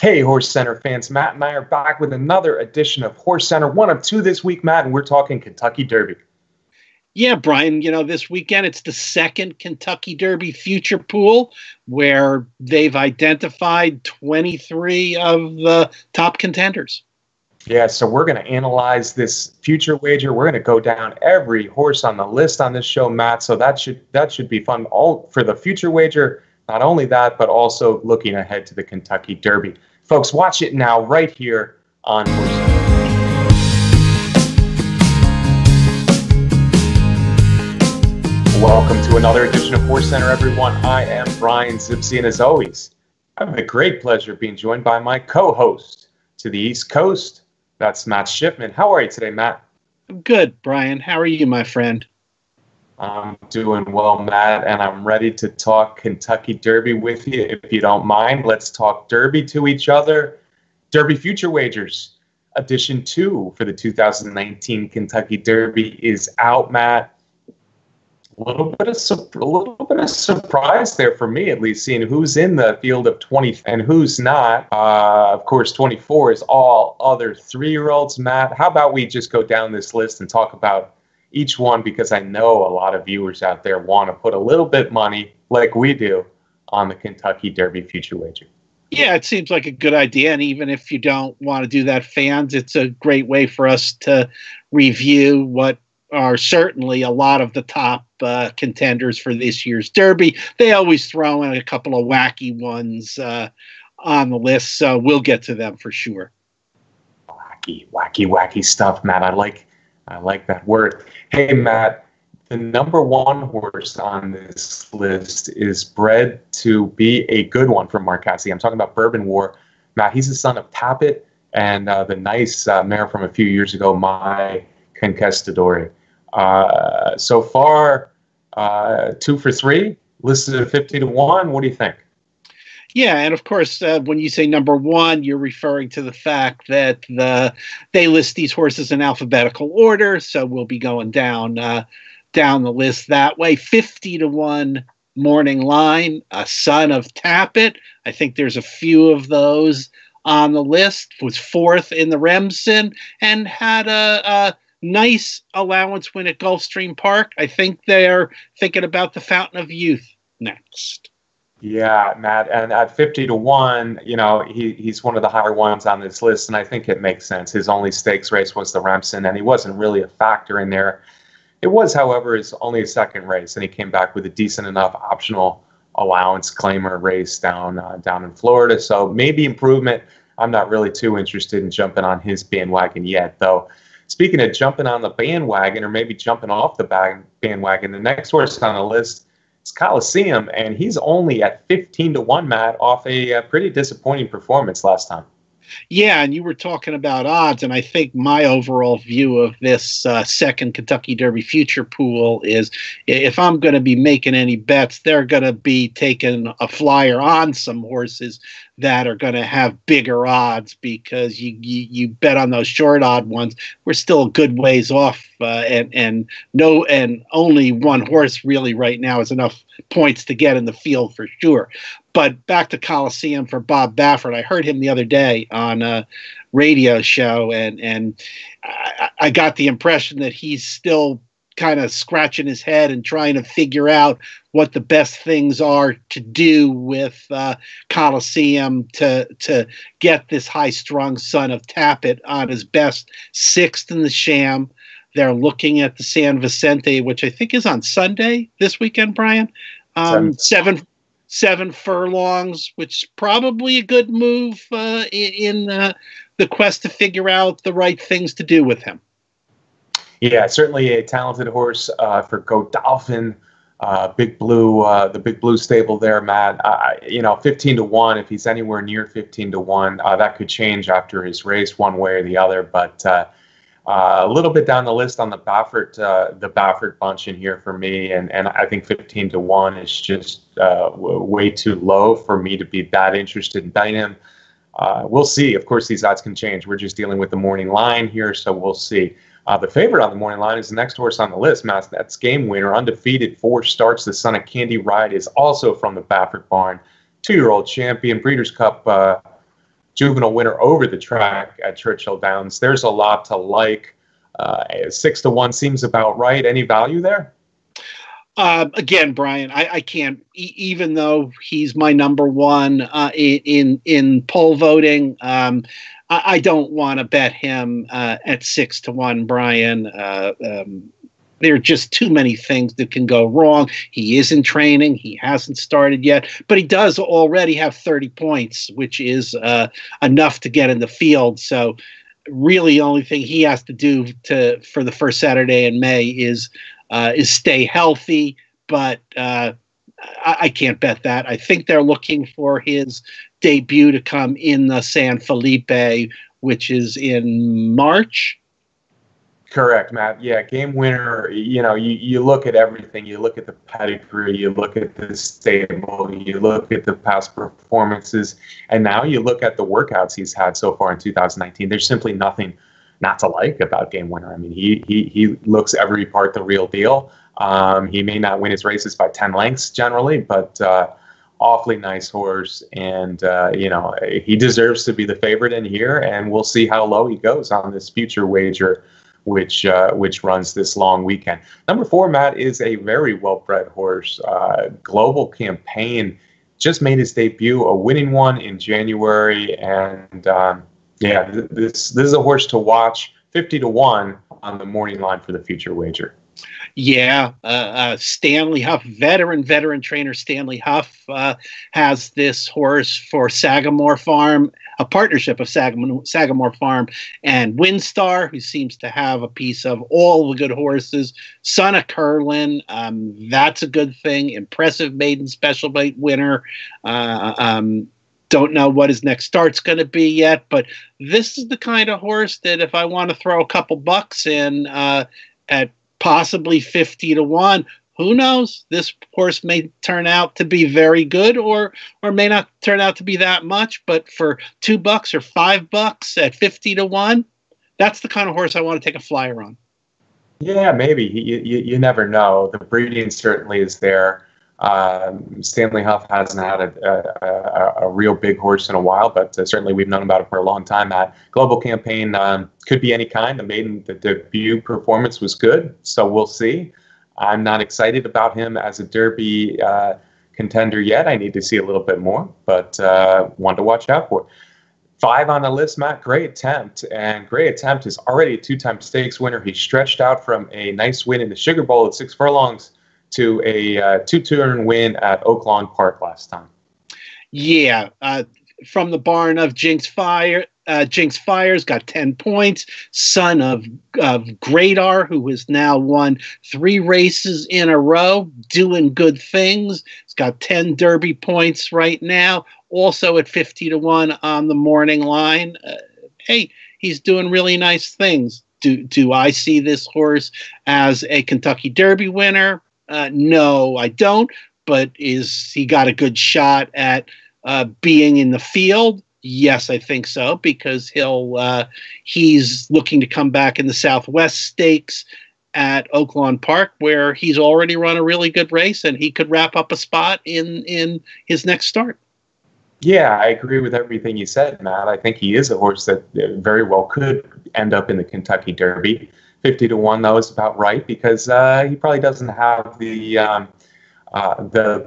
Hey, HorseCenter fans, Matt and I are back with another edition of HorseCenter, one of two this week, Matt, and we're talking Kentucky Derby. Yeah, Brian, this weekend it's the second Kentucky Derby future pool where they've identified 23 of the top contenders. Yeah, so we're going to analyze this future wager. We're going to go down every horse on the list on this show, Matt, so that should be fun all for the future wager. Not only that, but also looking ahead to the Kentucky Derby. Folks, watch it now right here on HorseCenter. Welcome to another edition of HorseCenter, everyone. I am Brian Zipsy, and as always, I have the great pleasure of being joined by my co-host to the East Coast. That's Matt Schiffman. How are you today, Matt? I'm good, Brian. How are you, my friend? I'm doing well, Matt, and I'm ready to talk Kentucky Derby with you. If you don't mind, let's talk Derby to each other. Derby Future Wagers, Edition 2 for the 2019 Kentucky Derby is out, Matt. A little bit of surprise there for me, at least, seeing who's in the field of 20 and who's not. Of course, 24 is all other 3-year-olds, Matt. How about we just go down this list and talk about each one, because I know a lot of viewers out there want to put a little bit money, like we do, on the Kentucky Derby Future Wager. Yeah, it seems like a good idea. And even if you don't want to do that, fans, it's a great way for us to review what are certainly a lot of the top contenders for this year's Derby. They always throw in a couple of wacky ones on the list, so we'll get to them for sure. Wacky stuff, Matt. I like that word. Hey, Matt, the number one horse on this list is bred to be a good one for Mark Cassidy. I'm talking about Bourbon War. Matt, he's the son of Tappet and the nice mare from a few years ago, My Conquistador. So far, 2 for 3, listed at 50 to 1. What do you think? Yeah, and of course, when you say number one, you're referring to the fact that they list these horses in alphabetical order, so we'll be going down the list that way. 50 to 1 Morning Line, a son of Tappet. I think there's a few of those on the list. Was 4th in the Remsen and had a nice allowance win at Gulfstream Park. I think they're thinking about the Fountain of Youth next. Yeah, Matt, and at 50 to 1, he's one of the higher ones on this list, and I think it makes sense. His only stakes race was the Remsen, and he wasn't really a factor in there. It was, however, his only second race, and he came back with a decent enough optional allowance claimer race down in Florida. So maybe improvement. I'm not really too interested in jumping on his bandwagon yet, though. Speaking of jumping on the bandwagon, or maybe jumping off the bandwagon, the next horse on the list is Coliseum, and he's only at 15 to 1, Matt, off a pretty disappointing performance last time. Yeah, and you were talking about odds, and I think my overall view of this second Kentucky Derby future pool is if I'm going to be making any bets, they're going to be taking a flyer on some horses that are going to have bigger odds, because you bet on those short odd ones. We're still a good ways off, and only one horse really right now is enough points to get in the field for sure. But back to Coliseum for Bob Baffert. I heard him the other day on a radio show, and I got the impression that he's still kind of scratching his head and trying to figure out what the best things are to do with Coliseum to get this high-strung son of Tappet on his best. 6th in the Sham. They're looking at the San Vicente, which I think is on Sunday this weekend, Brian. 7 furlongs, which is probably a good move in the quest to figure out the right things to do with him. Yeah, certainly a talented horse for Godolphin, Big Blue, the Big Blue stable there, Matt. 15 to 1. If he's anywhere near 15 to 1, that could change after his race, one way or the other. But a little bit down the list on the Baffert bunch in here for me, and I think 15 to 1 is just way too low for me to be that interested in betting him. We'll see. Of course, these odds can change. We're just dealing with the morning line here, so we'll see. The favorite on the morning line is the next horse on the list, Matt. That's Game Winner, undefeated, 4 starts. The son of Candy Ride is also from the Baffert barn. 2-year-old champion, Breeders' Cup juvenile winner over the track at Churchill Downs. There's a lot to like. 6-1 seems about right. Any value there? Again, Brian, I can't, even though he's my number one in poll voting, I don't want to bet him at 6-1, Brian. There are just too many things that can go wrong. He is in training. He hasn't started yet, but he does already have 30 points, which is enough to get in the field. So really the only thing he has to do for the first Saturday in May is stay healthy, but I can't bet that. I think they're looking for his debut to come in the San Felipe, which is in March. Correct, Matt. Yeah, game winner, you look at everything. You look at the pedigree, you look at the stable, you look at the past performances, and now you look at the workouts he's had so far in 2019. There's simply nothing not to like about game winner. I mean, he looks every part the real deal. He may not win his races by 10 lengths generally, but awfully nice horse, and he deserves to be the favorite in here, and we'll see how low he goes on this future wager, which runs this long weekend. Number 4, Matt, is a very well-bred horse. Global Campaign just made his debut, a winning one in January, and this is a horse to watch. 50-1 on the morning line for the future wager. Yeah, Stanley Huff, veteran trainer Stanley Huff has this horse for Sagamore Farm, a partnership of Sagamore Farm and Windstar, who seems to have a piece of all the good horses. Son of Curlin, that's a good thing. Impressive maiden special weight winner. Don't know what his next start's going to be yet, but this is the kind of horse that if I want to throw a couple bucks in at possibly 50-1, who knows? This horse may turn out to be very good, or may not turn out to be that much. But for $2 or $5 at 50-1, that's the kind of horse I want to take a flyer on. Yeah, maybe. You never know. The breeding certainly is there. Stanley Huff hasn't had a real big horse in a while, but certainly we've known about it for a long time. That Global Campaign could be any kind. The debut performance was good, so we'll see. I'm not excited about him as a Derby contender yet. I need to see a little bit more, but one to watch out for. 5 on the list, Matt. Great Attempt. And Great Attempt is already a 2-time stakes winner. He stretched out from a nice win in the Sugar Bowl at 6 furlongs to a 2-turn win at Oaklawn Park last time. Yeah, from the barn of Jinx Fire. Jinx Fire's got 10 points. Son of Gradar, who has now won 3 races in a row, doing good things. He's got 10 Derby points right now. Also at 50-1 on the morning line. Hey, he's doing really nice things. Do I see this horse as a Kentucky Derby winner? No, I don't. But is he got a good shot at being in the field? Yes, I think so, because he's looking to come back in the Southwest Stakes at Oaklawn Park, where he's already run a really good race, and he could wrap up a spot in his next start. Yeah, I agree with everything you said, Matt. I think he is a horse that very well could end up in the Kentucky Derby. 50-1, though, is about right, because he probably doesn't have the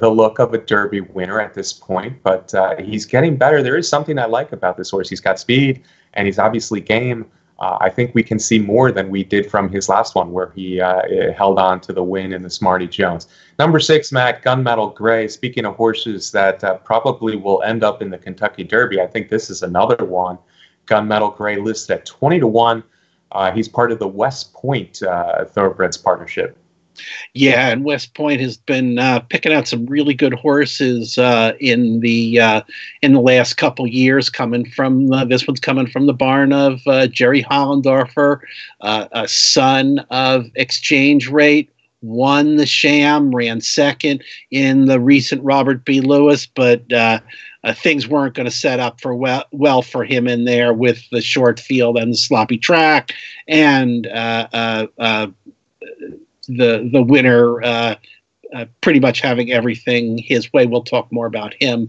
look of a Derby winner at this point, but he's getting better. There is something I like about this horse. He's got speed, and he's obviously game. I think we can see more than we did from his last one, where he held on to the win in the Smarty Jones. Number 6, Matt, Gunmetal Gray. Speaking of horses that probably will end up in the Kentucky Derby, I think this is another one. Gunmetal Gray listed at 20-1. He's part of the West Point Thoroughbreds partnership. Yeah, and West Point has been picking out some really good horses in the last couple years. This one's coming from the barn of Jerry Hollendorfer, a son of Exchange Rate. Won the Sham, ran second in the recent Robert B. Lewis, but things weren't going to set up for well for him in there with the short field and the sloppy track, and the winner pretty much having everything his way. We'll talk more about him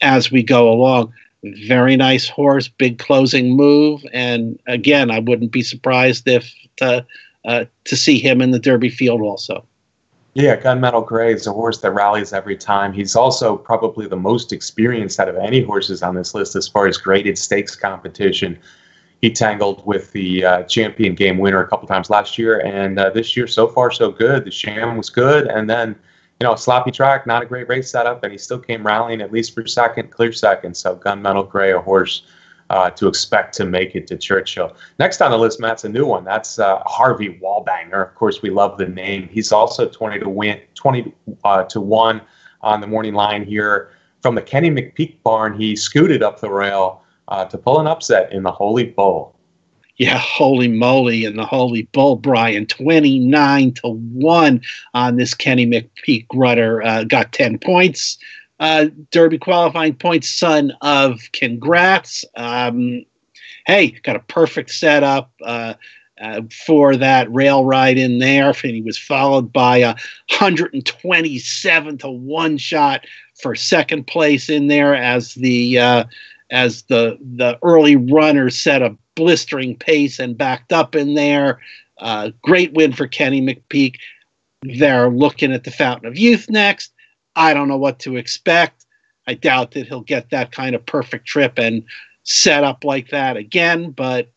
as we go along. Very nice horse, big closing move, and again, I wouldn't be surprised if to see him in the Derby field also. Yeah, Gunmetal Gray is a horse that rallies every time. He's also probably the most experienced out of any horses on this list as far as graded stakes competition. He tangled with the champion game winner a couple times last year, and this year, so far, so good. The Sham was good, and then, sloppy track, not a great race setup, and he still came rallying at least for second, clear second. So Gunmetal Gray, a horse to expect to make it to Churchill. Next on the list, Matt's a new one. That's Harvey Wallbanger. Of course, we love the name. He's also 20 to 1 on the morning line here from the Kenny McPeak barn. He scooted up the rail to pull an upset in the Holy Bull. Yeah, holy moly, in the Holy Bull, Brian, 29 to 1 on this Kenny McPeak runner. Got 10 points. Derby qualifying points, son of Congrats. Hey, got a perfect setup for that rail ride in there. And he was followed by a 127 to 1 shot for second place in there as the early runner set a blistering pace and backed up in there. Great win for Kenny McPeak. They're looking at the Fountain of Youth next. I don't know what to expect. I doubt that he'll get that kind of perfect trip and set up like that again, but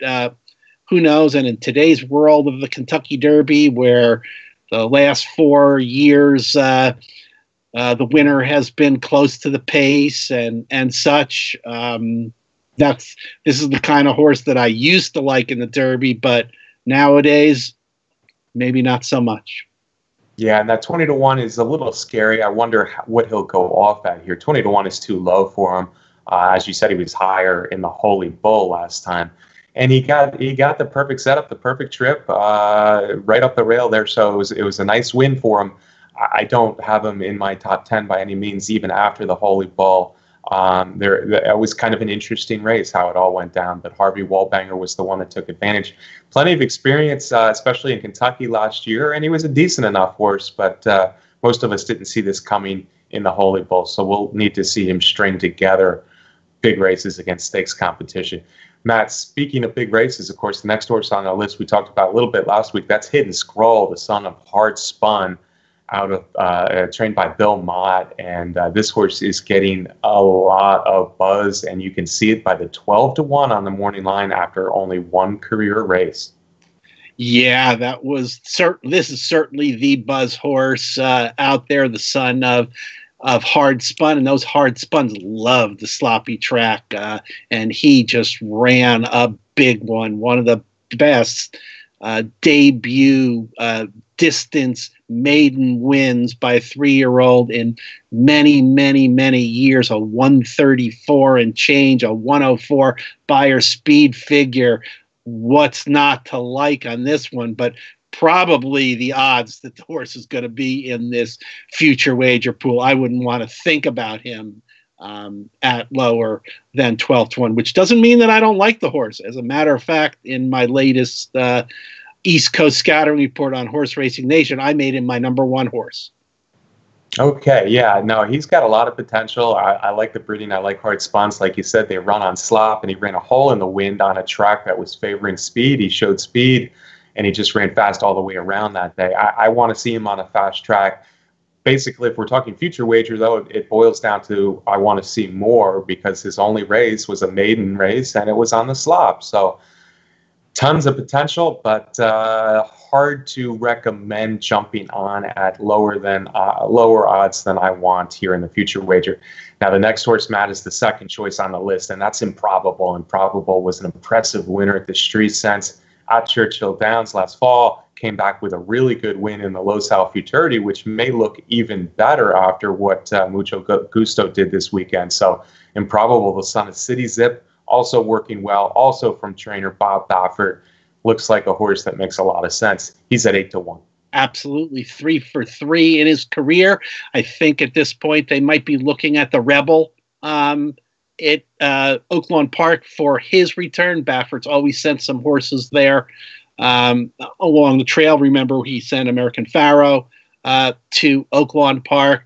who knows? And in today's world of the Kentucky Derby, where the last 4 years the winner has been close to the pace and such, this is the kind of horse that I used to like in the Derby, but nowadays, maybe not so much. Yeah, and that 20 to 1 is a little scary. I wonder what he'll go off at here. 20 to 1 is too low for him. As you said, he was higher in the Holy Bull last time. And he got the perfect setup, the perfect trip, right up the rail there. So it was a nice win for him. I don't have him in my top 10 by any means, even after the Holy Bull. It was kind of an interesting race how it all went down, but Harvey Wallbanger was the one that took advantage. Plenty of experience, especially in Kentucky last year, and he was a decent enough horse, but most of us didn't see this coming in the Holy Bull, so we'll need to see him string together big races against stakes competition. Matt, speaking of big races, of course, the next horse on our list we talked about a little bit last week, that's Hidden Scroll, the son of Hard Spun, out of trained by Bill Mott, and this horse is getting a lot of buzz, and you can see it by the 12 to 1 on the morning line after only one career race. Yeah, this is certainly the buzz horse out there, the son of Hard Spun, and those Hard Spuns love the sloppy track, and he just ran a big one of the best debut distance maiden wins by a 3-year-old in many, many, many years. A 134 and change, a 104 Beyer speed figure. What's not to like on this one? But probably the odds that the horse is going to be in this future wager pool, I wouldn't want to think about him at lower than 12 to 1, which doesn't mean that I don't like the horse. As a matter of fact, in my latest East Coast scouting report on Horse Racing Nation, I made him my #1 horse. Okay, yeah, no, he's got a lot of potential. I like the breeding. I like Hard Spuns. Like you said, they run on slop, and he ran a hole in the wind on a track that was favoring speed. He showed speed, and he just ran fast all the way around that day. I want to see him on a fast track. Basically, if we're talking future wager, though, it boils down to I want to see more, because his only race was a maiden race, and it was on the slop. So tons of potential, but hard to recommend jumping on at lower odds than I want here in the future wager. Now, the next horse, Matt, is the second choice on the list, and that's Improbable. Improbable was an impressive winner at the Street Sense at Churchill Downs last fall, came back with a really good win in the Los Al Futurity, which may look even better after what Mucho Gusto did this weekend. So Improbable, the son of City Zip, also working well, also from trainer Bob Baffert. Looks like a horse that makes a lot of sense. He's at 8 to 1. Absolutely 3 for 3 in his career. I think at this point they might be looking at the Rebel at Oaklawn Park for his return. Baffert's always sent some horses there along the trail. Remember, he sent American Pharaoh to Oaklawn Park.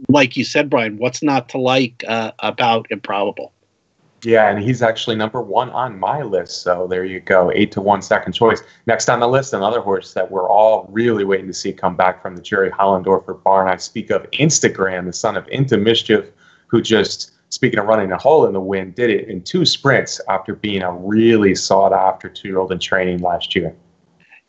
Like you said, Brian, what's not to like about Improbable? Yeah, and he's actually number one on my list. So there you go, 8-1 second choice. Next on the list, another horse that we're all really waiting to see come back from the Jerry Hollendorfer barn. I speak of Instagram, the son of Into Mischief, who just, speaking of running a hole in the wind, did it in 2 sprints after being a really sought-after 2-year-old in training last year.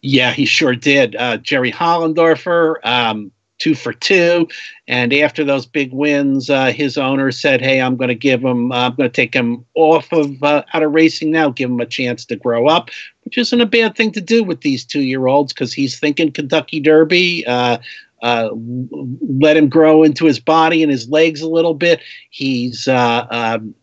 Yeah, he sure did. Jerry Hollendorfer, 2 for 2. And after those big wins, his owner said, hey, I'm going to take him off of out of racing now, give him a chance to grow up, which isn't a bad thing to do with these 2-year-olds because he's thinking Kentucky Derby. Let him grow into his body and his legs a little bit. He's training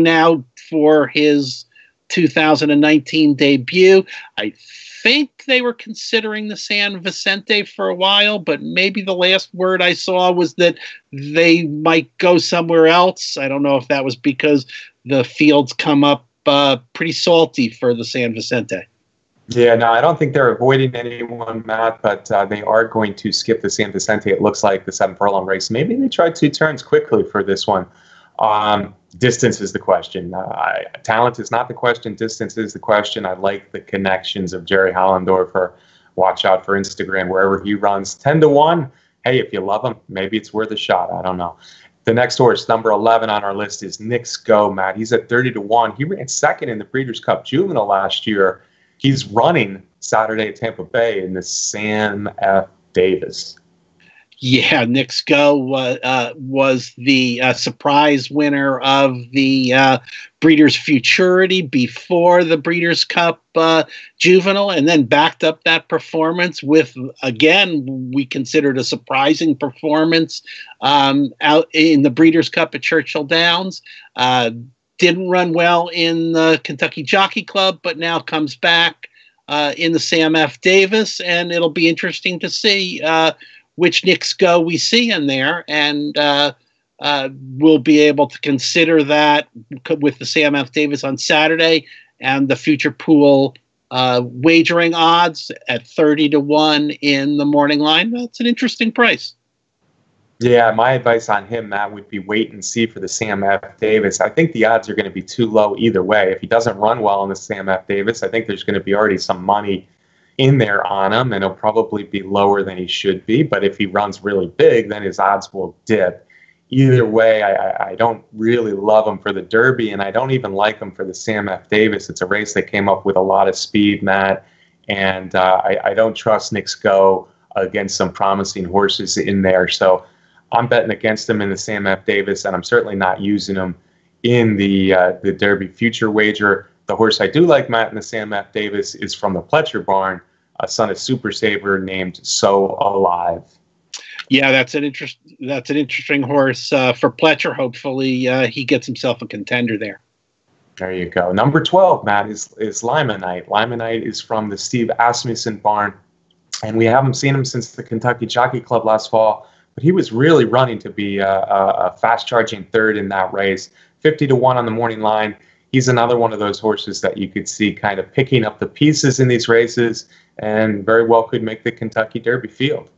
now for his 2019 debut. I think they were considering the San Vicente for a while, but maybe the last word I saw was that they might go somewhere else. I don't know if that was because the fields come up pretty salty for the San Vicente. Yeah, no, I don't think they're avoiding anyone, Matt, but they are going to skip the San Vicente. It looks like the 7 furlong race. Maybe they tried 2 turns quickly for this one. Distance is the question. Talent is not the question. Distance is the question. I like the connections of Jerry Hollendorfer. Watch out for Instagram wherever he runs. 10-1. Hey, if you love him, maybe it's worth a shot. I don't know. The next horse, number 11 on our list, is Knicks Go, Matt. He's at 30-1. He ran second in the Breeders' Cup Juvenile last year. He's running Saturday at Tampa Bay in the Sam F. Davis. Yeah, Knicks Go was the surprise winner of the Breeders' Futurity before the Breeders' Cup Juvenile, and then backed up that performance with, again, we considered a surprising performance out in the Breeders' Cup at Churchill Downs. Didn't run well in the Kentucky Jockey Club, but now comes back in the Sam F. Davis, and it'll be interesting to see which Knicks Go we see in there, and we'll be able to consider that with the Sam F. Davis on Saturday and the future pool wagering odds at 30-1 in the morning line. That's an interesting price. Yeah, my advice on him, Matt, would be wait and see for the Sam F. Davis. I think the odds are going to be too low either way. If he doesn't run well in the Sam F. Davis, I think there's going to be already some money in there on him, and he'll probably be lower than he should be. But if he runs really big, then his odds will dip. Either way, I don't really love him for the Derby, and I don't even like him for the Sam F. Davis. It's a race that came up with a lot of speed, Matt, and I don't trust Knicks Go against some promising horses in there. So I'm betting against him in the Sam F. Davis, and I'm certainly not using him in the Derby future wager. The horse I do like, Matt, in the Sam F. Davis is from the Pletcher barn, a son of Super Saver named So Alive. Yeah, that's an interesting horse for Pletcher. Hopefully, he gets himself a contender there. There you go. Number 12, Matt, is Limonite. Limonite is from the Steve Asmussen barn, and we haven't seen him since the Kentucky Jockey Club last fall, but he was really running to be a fast-charging third in that race. 50-1 on the morning line. He's another one of those horses that you could see kind of picking up the pieces in these races and very well could make the Kentucky Derby field.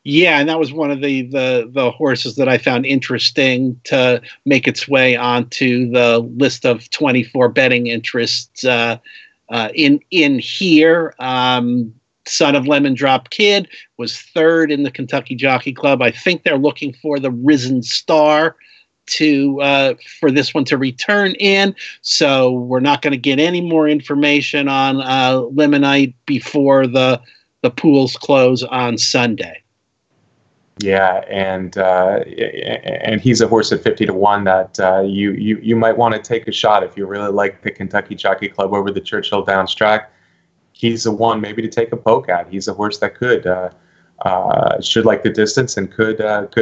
Yeah, and that was one of the horses that I found interesting to make its way onto the list of 24 betting interests in here. Son of Lemon Drop Kid was third in the Kentucky Jockey Club. I think they're looking for the Risen Star for this one to return in. So we're not going to get any more information on Limonite before the pools close on Sunday. Yeah, and he's a horse at 50-1 that you might want to take a shot if you really like the Kentucky Jockey Club over the Churchill Downs track. He's a one maybe to take a poke at. He's a horse that should like the distance and could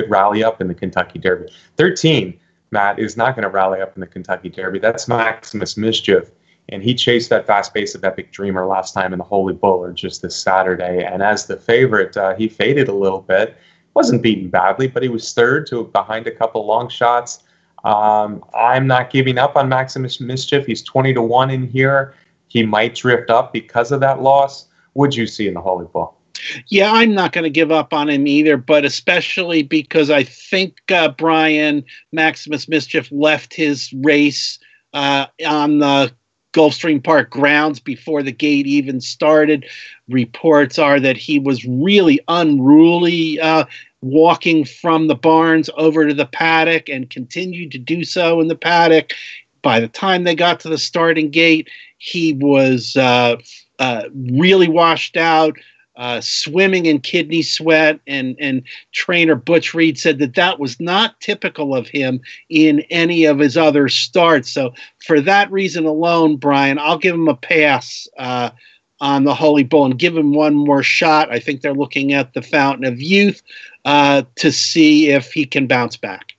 rally up in the Kentucky Derby. 13, Matt, is not going to rally up in the Kentucky Derby. That's Maximus Mischief, and he chased that fast pace of Epic Dreamer last time in the Holy Bull, or just this Saturday. And as the favorite, he faded a little bit. Wasn't beaten badly, but he was third to behind a couple long shots. I'm not giving up on Maximus Mischief. He's 20-1 in here. He might drift up because of that loss. What'd you see in the Holy Bull? Yeah, I'm not going to give up on him either, but especially because I think Brian Maximus Mischief left his race on the Gulfstream Park grounds before the gate even started. Reports are that he was really unruly walking from the barns over to the paddock and continued to do so in the paddock. By the time they got to the starting gate, he was really washed out, swimming in kidney sweat, and trainer Butch Reed said that was not typical of him in any of his other starts. So for that reason alone, Brian, I'll give him a pass on the Holy Bull and give him one more shot. I think they're looking at the Fountain of Youth to see if he can bounce back.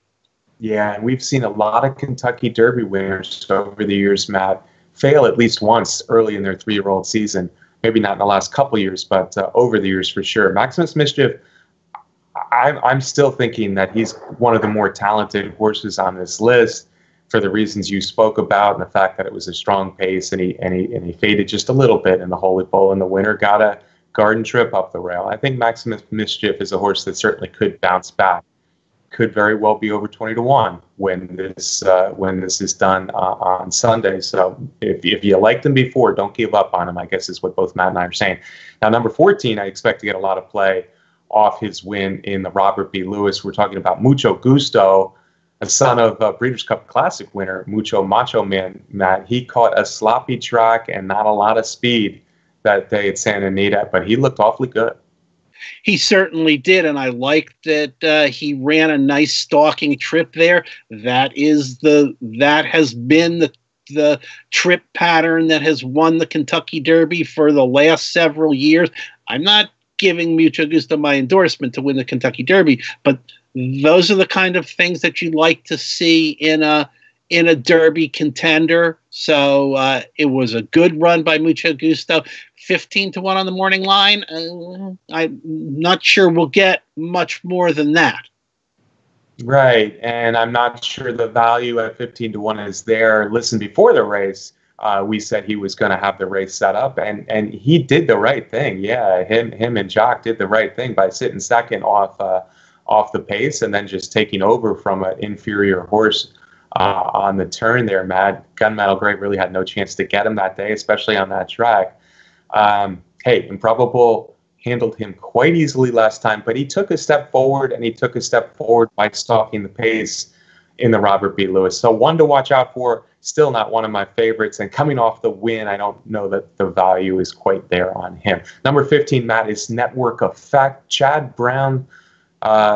Yeah, and we've seen a lot of Kentucky Derby winners over the years, Matt, fail at least once early in their 3-year-old season. Maybe not in the last couple of years, but over the years for sure. Maximus Mischief, I'm still thinking that he's one of the more talented horses on this list for the reasons you spoke about, and the fact that it was a strong pace, and he faded just a little bit in the Holy Bull, and the winner got a garden trip up the rail. I think Maximus Mischief is a horse that certainly could bounce back. Could very well be over 20-1 when this is done on Sunday. So if you liked him before, don't give up on him, I guess is what both Matt and I are saying. Now, number 14, I expect to get a lot of play off his win in the Robert B. Lewis. We're talking about Mucho Gusto, a son of Breeders' Cup Classic winner, Mucho Macho Man, Matt. He caught a sloppy track and not a lot of speed that day at Santa Anita, but he looked awfully good. He certainly did, and I liked that he ran a nice stalking trip there. That has been the trip pattern that has won the Kentucky Derby for the last several years. I'm not giving Mucho Gusto my endorsement to win the Kentucky Derby, but those are the kind of things that you like to see in a Derby contender. So it was a good run by Mucho Gusto. 15-1 on the morning line. I'm not sure we'll get much more than that. Right, and I'm not sure the value at 15-1 is there. Listen, before the race, we said he was going to have the race set up, and he did the right thing. Yeah, him and Jock did the right thing by sitting second off the pace and then just taking over from an inferior horse on the turn there. Gunmetal Gray really had no chance to get him that day, especially on that track. Hey, Improbable handled him quite easily last time, but he took a step forward, and he took a step forward by stalking the pace in the Robert B. Lewis. So one to watch out for, still not one of my favorites. And coming off the win, I don't know that the value is quite there on him. Number 15, Matt, is Network Effect. Chad Brown,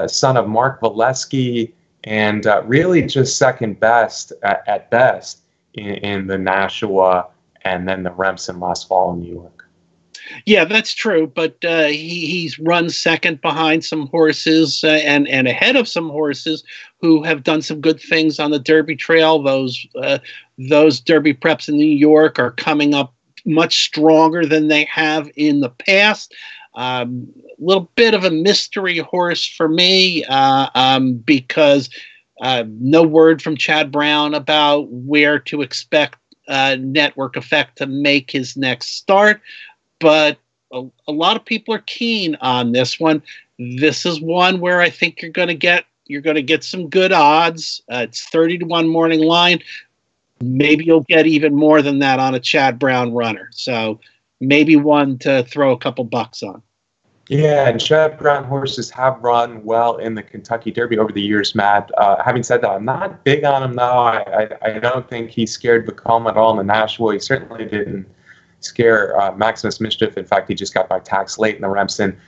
son of Mark Valesky, and really just second best at best in the Nashua and then the Remsen last fall in New York. Yeah, that's true, but he's run second behind some horses and ahead of some horses who have done some good things on the Derby Trail. Those Derby preps in New York are coming up much stronger than they have in the past. A little bit of a mystery horse for me because no word from Chad Brown about where to expect Network Effect to make his next start. But a lot of people are keen on this one. This is one where I think you're going to get some good odds. It's 30-1 morning line. Maybe you'll get even more than that on a Chad Brown runner. So maybe one to throw a couple bucks on. Yeah, and Chad Brown horses have run well in the Kentucky Derby over the years, Matt. Having said that, I'm not big on him now. I don't think he scared Vacoma at all in the Nashua. He certainly didn't scare Maximus Mischief. In fact, he just got by tax late in the Remsen.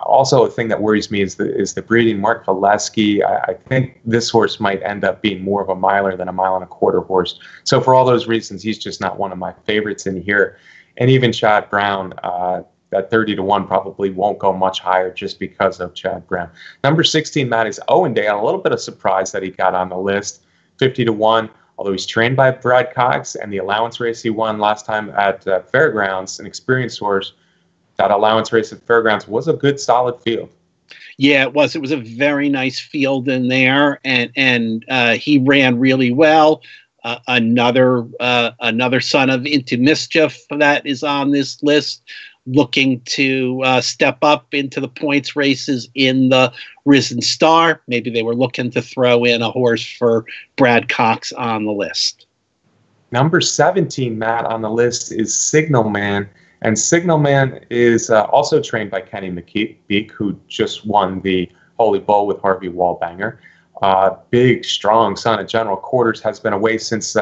Also, a thing that worries me is the breeding. Mark Valesky, I think this horse might end up being more of a miler than a 1.25 mile horse. So for all those reasons, he's just not one of my favorites in here. And even Chad Brown, that 30-1 probably won't go much higher just because of Chad Brown. Number 16, Matt, is Owendale. A little bit of surprise that he got on the list, 50-1. Although he's trained by Brad Cox, and the allowance race he won last time at Fairgrounds, an experienced horse, that allowance race at Fairgrounds was a good, solid field. Yeah, it was. It was a very nice field in there, and he ran really well. another son of Into Mischief that is on this list, looking to step up into the points races in the Risen Star. Maybe they were looking to throw in a horse for Brad Cox on the list. Number 17, Matt, on the list is Signalman. And Signalman is also trained by Kenny McBeek, who just won the Holy Bull with Harvey Wallbanger. Big, strong son of General Quarters, has been away since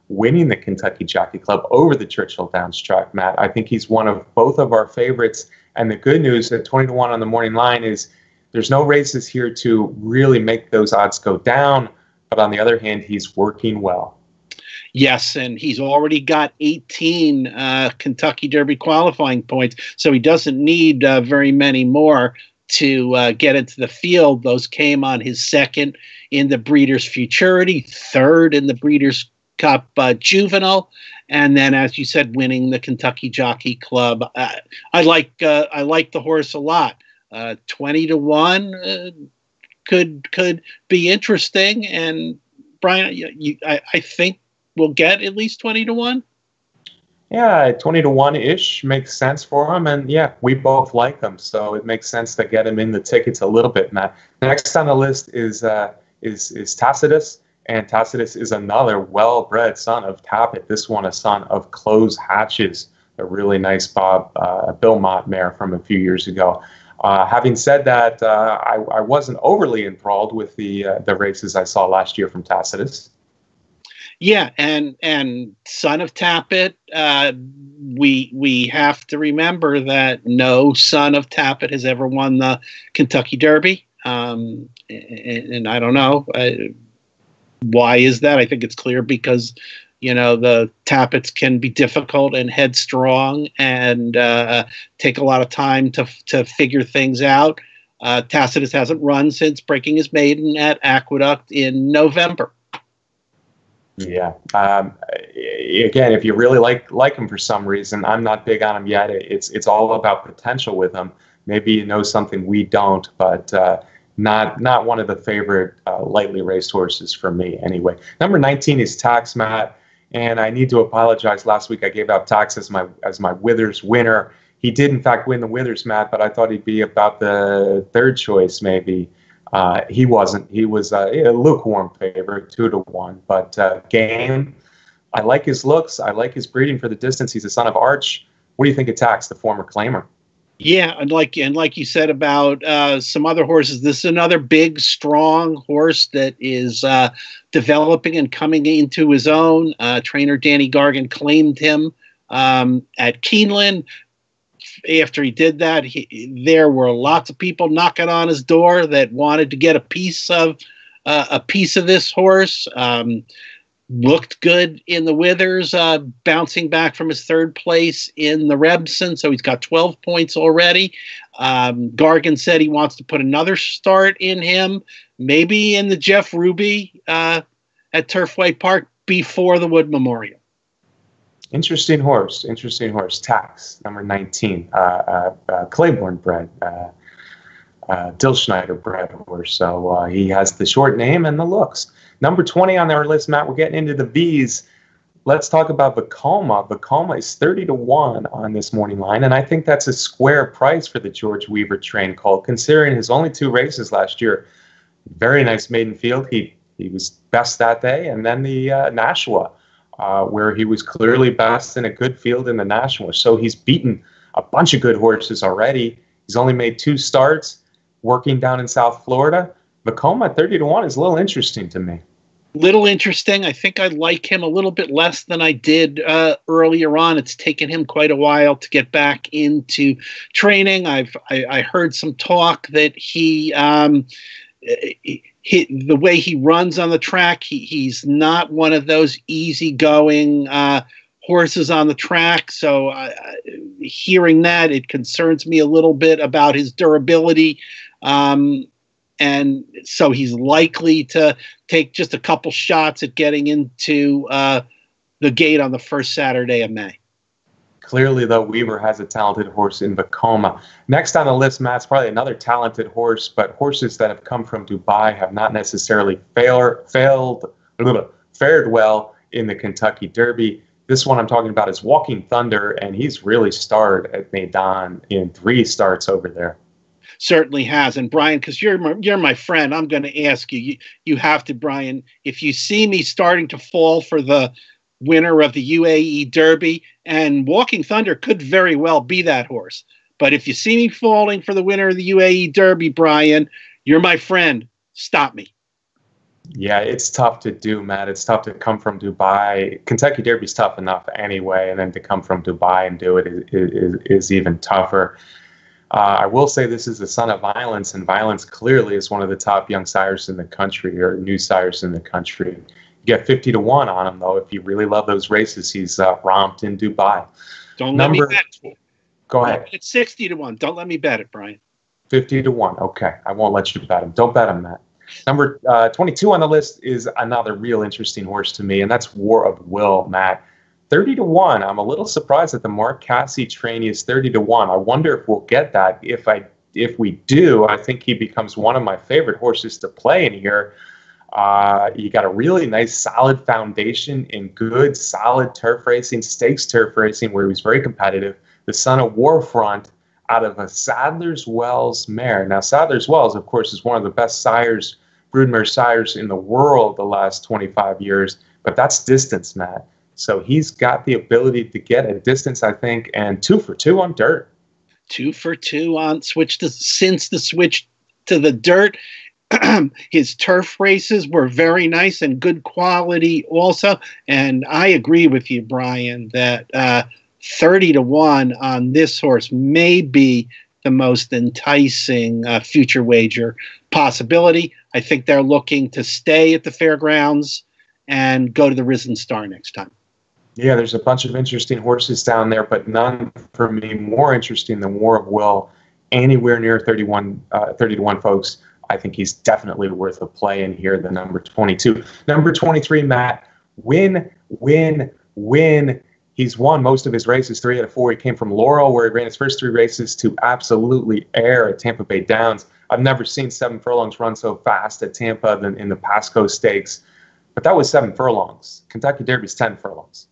winning the Kentucky Jockey Club over the Churchill Downs track, Matt. I think he's one of both of our favorites. And the good news at 20-1 on the morning line is there's no races here to really make those odds go down. But on the other hand, he's working well. Yes, and he's already got 18 Kentucky Derby qualifying points, so he doesn't need very many more to get into the field. Those came on his second in the Breeders' Futurity, third in the Breeders' Cup Juvenile, and then, as you said, winning the Kentucky Jockey Club. I like the horse a lot. 20-1 could be interesting, and Brian, I think we'll get at least 20-1. Yeah, 20-1-ish makes sense for him, and yeah, we both like him, so it makes sense to get him in the tickets a little bit, Matt. Next on the list is Tacitus, and Tacitus is another well-bred son of Tappet. This one a son of Close Hatches, a really nice Bill Mott mare from a few years ago. Having said that, I wasn't overly enthralled with the races I saw last year from Tacitus. Yeah, and son of Tappet, we have to remember that no son of Tappet has ever won the Kentucky Derby, and I don't know why is that. I think it's clear because the Tappets can be difficult and headstrong and take a lot of time to figure things out. Tacitus hasn't run since breaking his maiden at Aqueduct in November. Yeah. Again, if you really like him for some reason, I'm not big on him yet. It's all about potential with him. Maybe you know something we don't, but not one of the favorite lightly raced horses for me anyway. Number 19 is Tax, Matt, and I need to apologize. Last week I gave out Tax as my Withers winner. He did in fact win the Withers, Matt, but I thought he'd be about the third choice maybe. He wasn't. He was a lukewarm favorite, 2-1. But game, I like his looks. I like his breeding for the distance. He's a son of Arch. What do you think of Tax, the former claimer? Yeah, and like you said about some other horses, this is another big, strong horse that is developing and coming into his own. Trainer Danny Gargan claimed him at Keeneland. After he did that, there were lots of people knocking on his door that wanted to get a piece of this horse. Looked good in the Withers, bouncing back from his third place in the Rebson, so he's got 12 points already. Gargan said he wants to put another start in him, maybe in the Jeff Ruby at Turfway Park before the Wood Memorial. Interesting horse. Tax, number 19. Claiborne bred, Dilschneider bred horse. So he has the short name and the looks. Number 20 on our list, Matt, we're getting into the V's. Let's talk about Vekoma. Vekoma is 30-1 on this morning line, and I think that's a square price for the George Weaver train colt, considering his only 2 races last year. Very nice maiden field. He was best that day, and then the Nashua. Where he was clearly best in a good field in the National. So he's beaten a bunch of good horses already. He's only made 2 starts working down in South Florida. Vekoma 30-1 is a little interesting to me. Little interesting. I think I like him a little bit less than I did earlier on. It's taken him quite a while to get back into training. I heard some talk that the way he runs on the track, he's not one of those easygoing horses on the track. So hearing that, it concerns me a little bit about his durability. And so he's likely to take just a couple shots at getting into the gate on the first Saturday of May. Clearly, though, Weaver has a talented horse in Vekoma. Next on the list, Matt's probably another talented horse, but horses that have come from Dubai have not necessarily fared well in the Kentucky Derby. This one I'm talking about is Walking Thunder, and he's really starred at Maidan in 3 starts over there. Certainly has. And Brian, because you're my friend, I'm going to ask you, you have to, Brian, if you see me starting to fall for the winner of the UAE Derby, and Walking Thunder could very well be that horse, but if you see me falling for the winner of the UAE Derby, Brian, you're my friend. Stop me. Yeah, it's tough to do, Matt. It's tough to come from Dubai. Kentucky Derby's tough enough anyway, and then to come from Dubai and do it is even tougher. I will say this is the son of Violence, and Violence clearly is one of the top young sires in the country, or new sires in the country. You get 50 to 1 on him, though. If you really love those races, he's romped in Dubai. Don't let me bet it. Go ahead. It's 60 to 1. Don't let me bet it, Brian. 50 to 1. Okay. I won't let you bet him. Don't bet him, Matt. Number 22 on the list is another real interesting horse to me, and that's War of Will, Matt. 30 to 1. I'm a little surprised that the Mark Casse trainee is 30 to 1. I wonder if we'll get that. If we do, I think he becomes one of my favorite horses to play in here. You got a really nice, solid foundation in good, solid turf racing, stakes turf racing, where he was very competitive. The son of Warfront out of a Sadler's Wells mare. Now, Sadler's Wells, of course, is one of the best sires, broodmare sires in the world the last 25 years, but that's distance, Matt. So he's got the ability to get a distance, I think, and 2 for 2 on dirt. 2 for 2 on since the switch to the dirt. His turf races were very nice and good quality also. And I agree with you, Brian, that 30 to 1 on this horse may be the most enticing future wager possibility. I think they're looking to stay at the fairgrounds and go to the Risen Star next time. Yeah, there's a bunch of interesting horses down there, but none for me more interesting than War of Will. Anywhere near 30 to 1, folks. I think he's definitely worth a play in here, the number 22. Number 23, Matt, win. He's won most of his races, 3 out of 4. He came from Laurel, where he ran his first 3 races, to absolutely air at Tampa Bay Downs. I've never seen 7 furlongs run so fast at Tampa than in the Pasco Stakes. But that was 7 furlongs. Kentucky Derby's 10 furlongs.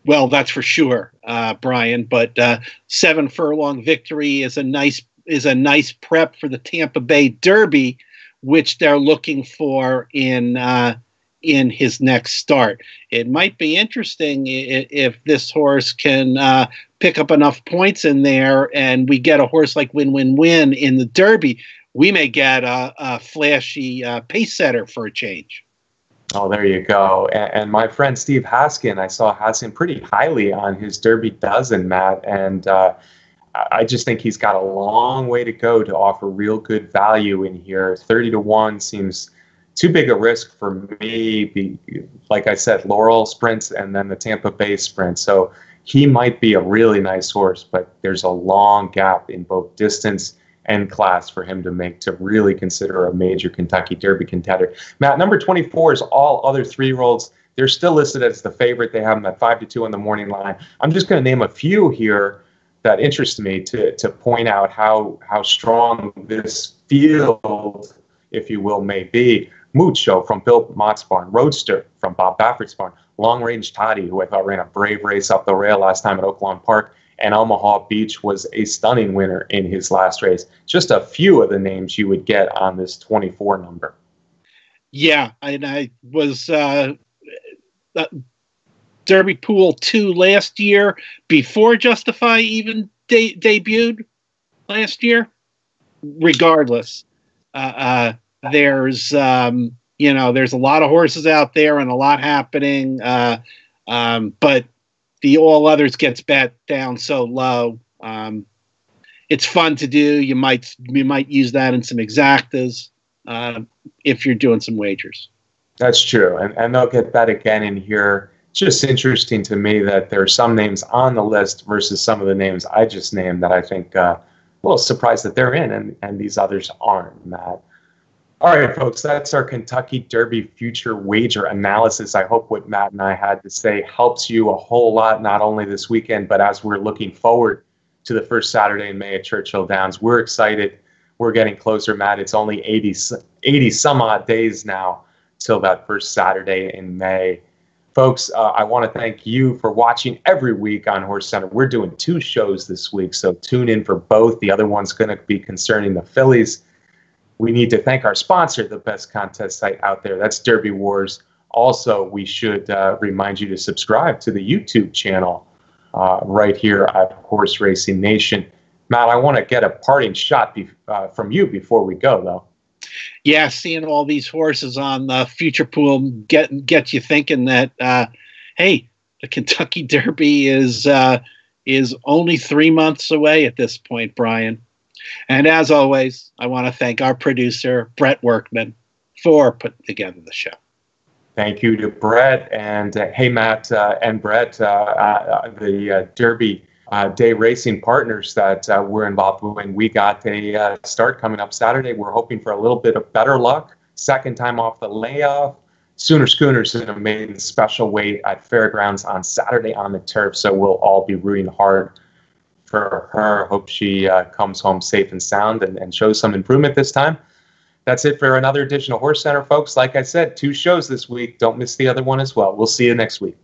Well, that's for sure, Brian. But 7 furlong victory is a nice prep for the Tampa Bay Derby, which they're looking for in his next start. It might be interesting if this horse can pick up enough points in there, and we get a horse like Win in the Derby. We may get a flashy pace setter for a change. Oh, there you go. And my friend Steve Haskin, I saw Haskin pretty highly on his Derby dozen, Matt, and I just think he's got a long way to go to offer real good value in here. 30 to 1 seems too big a risk for me. Like I said, Laurel sprints and then the Tampa Bay sprint. So he might be a really nice horse, but there's a long gap in both distance and class for him to really consider a major Kentucky Derby contender. Matt, number 24 is all other 3-year-olds. They're still listed as the favorite. They have them at 5 to 2 on the morning line. I'm just going to name a few here that interest me to point out how strong this field, if you will, may be. Mucho from Bill Mott's barn, Roadster from Bob Baffert's barn, Long Range Toddy, who I thought ran a brave race up the rail last time at Oaklawn Park, and Omaha Beach was a stunning winner in his last race. Just a few of the names you would get on this 24 number. Yeah, and I was Derby Pool 2 last year, before Justify even debuted last year. Regardless, there's there's a lot of horses out there and a lot happening, but the all others gets bet down so low. It's fun to do. You might use that in some exactas if you're doing some wagers. That's true, and they'll get bet again in here. It's just interesting to me that there are some names on the list versus some of the names I just named that I think a little surprised that they're in, and these others aren't, Matt. All right, folks, that's our Kentucky Derby future wager analysis. I hope what Matt and I had to say helps you a whole lot, not only this weekend, but as we're looking forward to the first Saturday in May at Churchill Downs. We're excited. We're getting closer, Matt. It's only 80 some odd days now till that first Saturday in May. Folks, I want to thank you for watching every week on HorseCenter. We're doing 2 shows this week, so tune in for both. The other one's going to be concerning the fillies. We need to thank our sponsor, the best contest site out there. That's Derby Wars. Also, we should remind you to subscribe to the YouTube channel right here at Horse Racing Nation. Matt, I want to get a parting shot from you before we go, though. Yeah, seeing all these horses on the future pool get you thinking that, hey, the Kentucky Derby is only 3 months away at this point, Brian. And as always, I want to thank our producer, Brett Workman, for putting together the show. Thank you to Brett. And hey, Matt and Brett, the Derby day racing partners that we're involved with. We got a start coming up Saturday. We're hoping for a little bit of better luck. Second time off the layoff. Sooner Schooners in a maiden special weight at Fairgrounds on Saturday on the turf. So we'll all be rooting hard for her. Hope she comes home safe and sound and shows some improvement this time. That's it for another edition of HorseCenter, folks. Like I said, 2 shows this week. Don't miss the other one as well. We'll see you next week.